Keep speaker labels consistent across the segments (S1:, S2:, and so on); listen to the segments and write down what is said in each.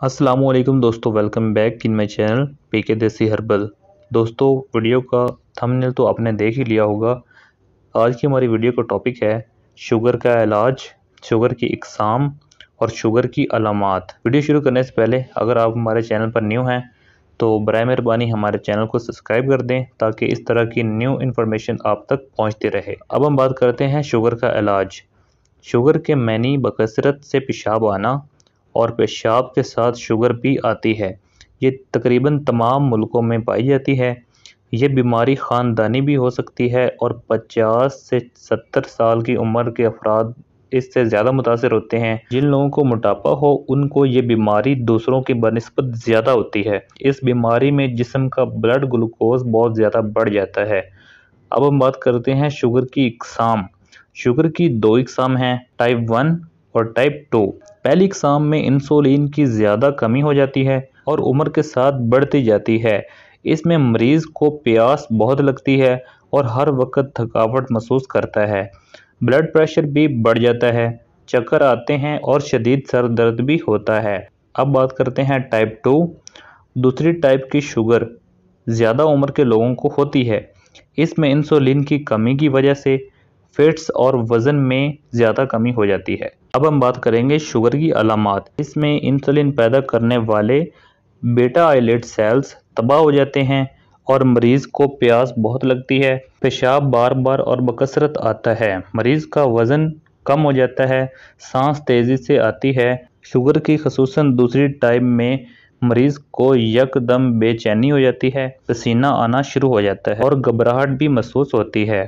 S1: अस्सलाम वालेकुम दोस्तों, welcome back in my channel PK Desi herbal. दोस्तों, वीडियो का थंबनेल तो आपने देख ही लिया होगा। आज की हमारी वीडियो का टॉपिक है शुगर का इलाज, शुगर की इकसाम और शुगर की अलामात। वीडियो शुरू करने से पहले अगर आप हमारे चैनल पर न्यू हैं तो बराए मेहरबानी हमारे चैनल को सब्सक्राइब कर दें ताकि इस तरह की न्यू इन्फॉर्मेशन आप तक पहुँचती रहे। अब हम बात करते हैं शुगर का इलाज। शुगर के मैनी बकसरत से पेशाब आना और पेशाब के साथ शुगर भी आती है। ये तकरीबन तमाम मुल्कों में पाई जाती है। ये बीमारी ख़ानदानी भी हो सकती है और 50 से 70 साल की उम्र के अफराद इससे ज़्यादा मुतासर होते हैं। जिन लोगों को मोटापा हो उनको ये बीमारी दूसरों की बनिस्बत ज़्यादा होती है। इस बीमारी में जिस्म का ब्लड ग्लूकोज बहुत ज़्यादा बढ़ जाता है। अब हम बात करते हैं शुगर की इकसाम। शुगर की दो इकसाम हैं, टाइप 1 और टाइप 2। पहली इकसाम में इंसुलिन की ज़्यादा कमी हो जाती है और उम्र के साथ बढ़ती जाती है। इसमें मरीज़ को प्यास बहुत लगती है और हर वक्त थकावट महसूस करता है। ब्लड प्रेशर भी बढ़ जाता है, चक्कर आते हैं और शदीद सर दर्द भी होता है। अब बात करते हैं टाइप 2। दूसरी टाइप की शुगर ज़्यादा उम्र के लोगों को होती है। इसमें इंसुलिन की कमी की वजह से फैट्स और वज़न में ज़्यादा कमी हो जाती है। अब हम बात करेंगे शुगर की अलामात। इसमें इंसुलिन पैदा करने वाले बीटा आइलेट सेल्स तबाह हो जाते हैं और मरीज़ को प्यास बहुत लगती है। पेशाब बार बार और बकसरत आता है। मरीज़ का वज़न कम हो जाता है, सांस तेज़ी से आती है। शुगर की खसूसन दूसरी टाइप में मरीज़ को यकदम बेचैनी हो जाती है, पसीना आना शुरू हो जाता है और घबराहट भी महसूस होती है।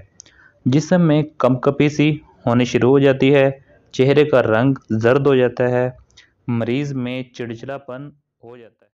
S1: जिस्म में कंपकपी सी होनी शुरू हो जाती है, चेहरे का रंग जर्द हो जाता है, मरीज़ में चिड़चिड़ापन हो जाता है।